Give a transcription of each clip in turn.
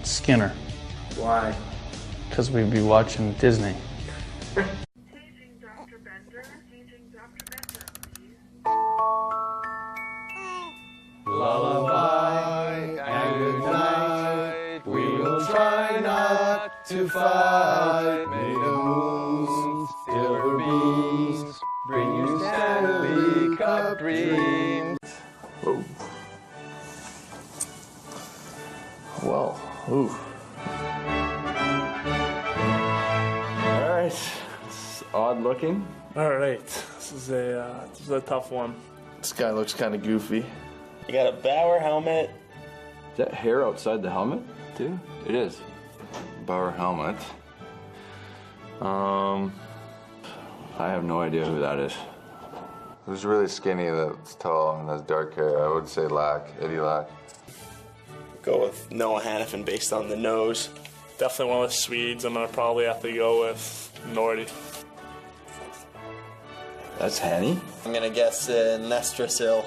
Skinner. Why? Because we'd be watching Disney. Paging Dr. Bender. Paging Dr. Bender, please. Lullaby and good night. We will try not to fight. May the moon's silver beams bring you Stanley Cup dreams. Whoa. Well, ooh. Alright, it's odd looking. Alright, this is a tough one. This guy looks kind of goofy. You got a Bauer helmet. Is that hair outside the helmet, too? It is. Bauer helmet. I have no idea who that is. Who's really skinny that's tall and has dark hair? I would say Lack, Eddie Lack. Go with Noah Hannafin based on the nose. Definitely one of the Swedes. I'm gonna probably have to go with Nordy. That's Hanny? I'm gonna guess Nestrasil.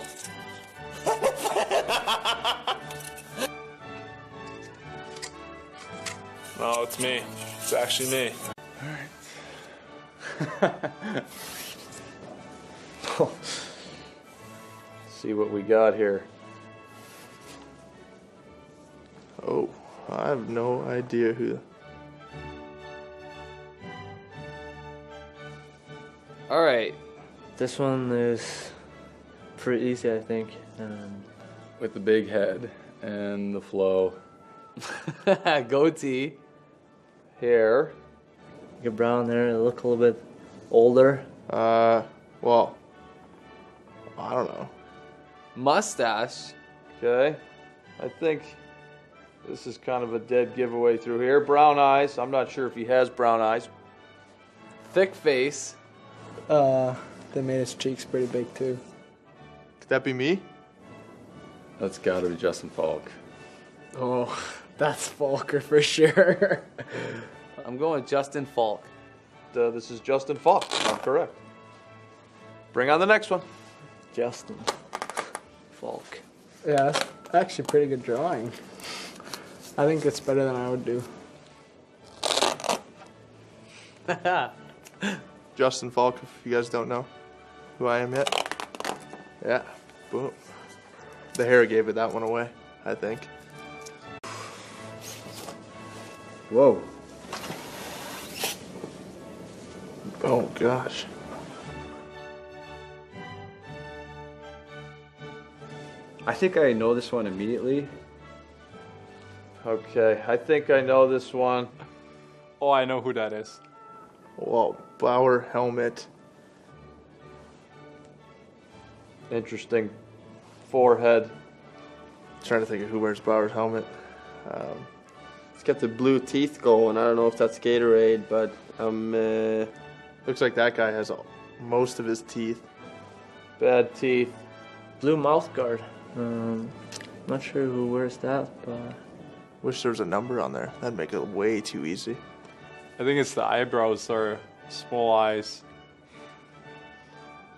No, it's me. It's actually me. See what we got here. Oh, I have no idea who. Alright, this one is pretty easy, I think. With the big head and the flow. Goatee. Hair. Get brown hair, look a little bit older. Well, I don't know. Mustache. Okay, I think this is kind of a dead giveaway through here. Brown eyes. I'm not sure if he has brown eyes. Thick face. They made his cheeks pretty big too. Could that be me? That's gotta be Justin Falk. Oh, that's Falker for sure. I'm going with Justin Falk. This is Justin Falk. I'm correct. Bring on the next one. Justin Falk. Yeah, that's actually a pretty good drawing. I think it's better than I would do. Justin Falk, if you guys don't know who I am yet. Yeah, boom. The hair gave it that one away, I think. Whoa. Oh, gosh. I think I know this one immediately. Okay, I think I know this one. Oh, I know who that is. Whoa, Bauer helmet. Interesting forehead. Trying to think of who wears Bauer's helmet. It's got the blue teeth going. I don't know if that's Gatorade, but Looks like that guy has most of his teeth. Bad teeth. Blue mouth guard. Not sure who wears that, but Wish there was a number on there. That'd make it way too easy. I think it's the eyebrows or small eyes.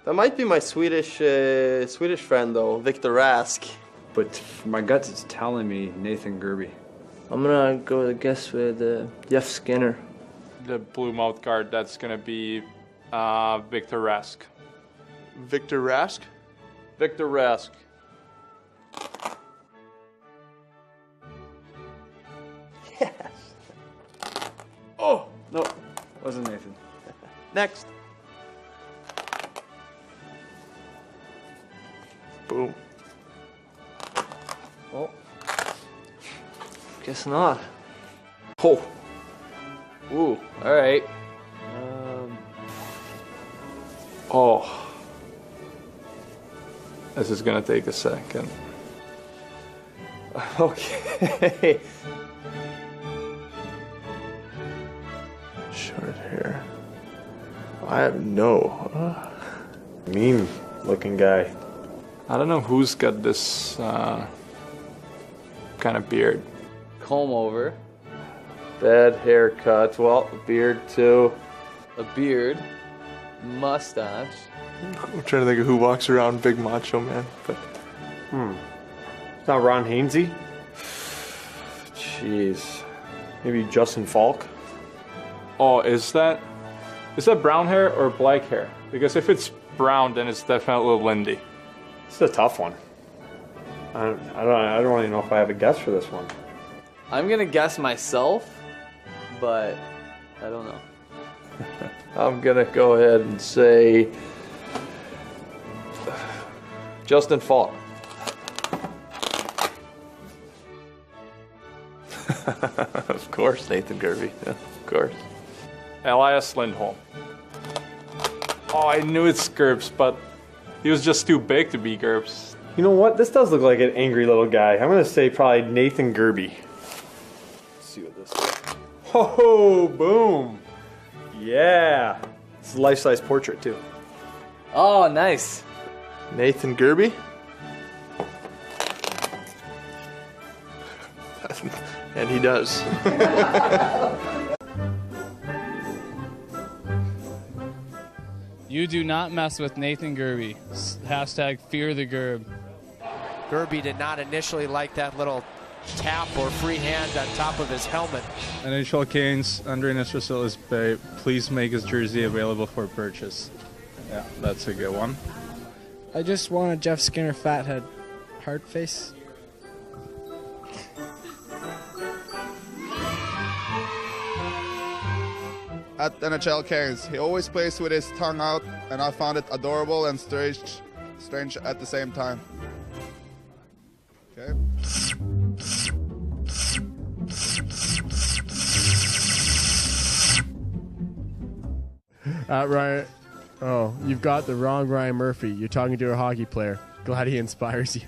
that might be my Swedish friend though, Victor Rask. But my gut is telling me Nathan Gerby. I'm gonna go with a guess with Jeff Skinner. The blue mouth guard, that's gonna be Victor Rask. Victor Rask? Victor Rask. Yes. Oh! No, wasn't Nathan. Next. Boom. Oh. Guess not. Oh. Ooh, alright. Oh. This is gonna take a second. Okay. Short hair. I have no. Mean looking guy. I don't know who's got this kind of beard. Comb over. Bad haircut. Well, beard too. A beard. Mustache. I'm trying to think of who walks around big macho man, but It's not Ron Hainsey? Jeez. Maybe Justin Falk? Oh, is that brown hair or black hair? Because if it's brown, then it's definitely Lindy. This is a tough one. I don't really know if I have a guess for this one. I'm gonna guess myself, but I don't know. I'm gonna go ahead and say Justin Falk. Of course, Nathan Gerby. Yeah, of course. Elias Lindholm. Oh, I knew it's Gerbs, but he was just too big to be Gerbs. You know what? This does look like an angry little guy. I'm gonna say probably Nathan Gerby. Let's see what this is. Oh, boom! Yeah, it's a life-size portrait too. Oh, nice. Nathan Gerby. And he does. You do not mess with Nathan Gerby. Hashtag fear the Gerb. Gerby did not initially like that little tap or free hand on top of his helmet. NHL Canes, Andrei Nestrasil Bay, please make his jersey available for purchase. Yeah, that's a good one. I just want a Jeff Skinner fathead. Heart face. At NHL Canes, he always plays with his tongue out, and I found it adorable and strange at the same time. Okay. Ryan, oh, you've got the wrong Ryan Murphy. You're talking to a hockey player. Glad he inspires you.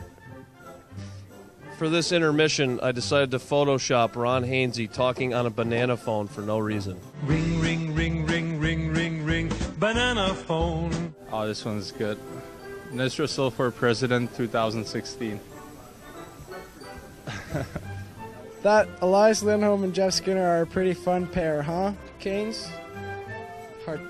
For this intermission, I decided to Photoshop Ron Hainsey talking on a banana phone for no reason. Ring, ring, ring, ring, ring, ring, ring, banana phone. Oh, this one's good. Nestrasil for President 2016. That Elias Lindholm and Jeff Skinner are a pretty fun pair, huh, Canes? Heart.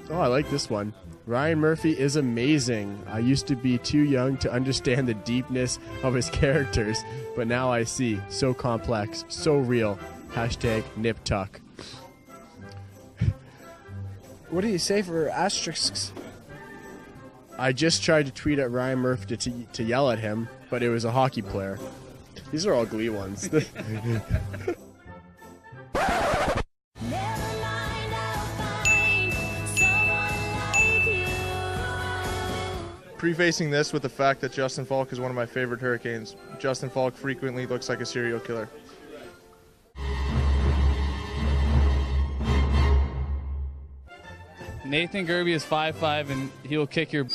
Oh, I like this one. Ryan Murphy is amazing. I used to be too young to understand the deepness of his characters, but now I see. So complex, so real. Hashtag nip tuck. What do you say for asterisks? I just tried to tweet at Ryan Murphy to yell at him, but it was a hockey player. These are all Glee ones. Prefacing this with the fact that Justin Falk is one of my favorite Hurricanes. Justin Falk frequently looks like a serial killer. Nathan Gerby is 5'5", and he'll kick your... And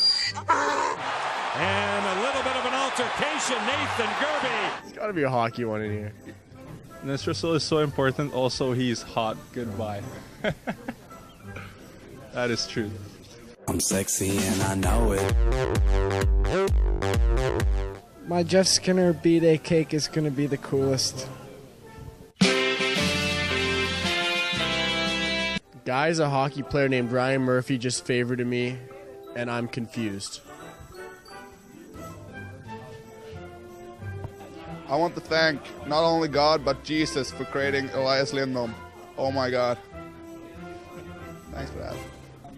a little bit of an altercation, Nathan Gerby. There's got to be a hockey one in here. Nestrasil is so important, also he's hot. Goodbye. That is true. I'm sexy and I know it. My Jeff Skinner B-Day cake is going to be the coolest. Guy's a hockey player named Ryan Murphy just favorited me, and I'm confused. I want to thank not only God, but Jesus for creating Elias Lindholm. Oh my God. Thanks for that.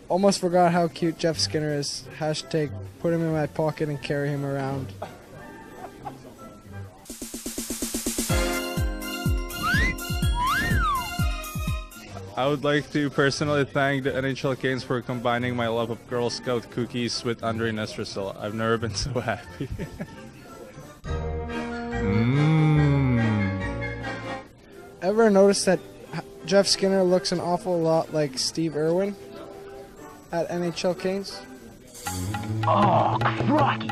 Almost forgot how cute Jeff Skinner is. Hashtag put him in my pocket and carry him around. I would like to personally thank the NHL Canes for combining my love of Girl Scout cookies with Andrei Nestrasil. I've never been so happy. Ever notice that Jeff Skinner looks an awful lot like Steve Irwin at NHL Canes? Oh, crikey.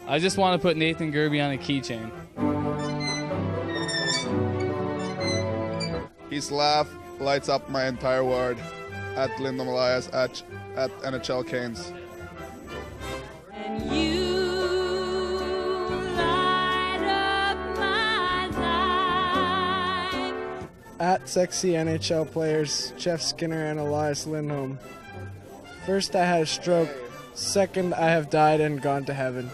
I just want to put Nathan Gerby on a keychain. His laugh lights up my entire world. At Lindholm Elias at NHL Canes. At sexy NHL players, Jeff Skinner and Elias Lindholm. First I had a stroke, Second, I have died and gone to heaven.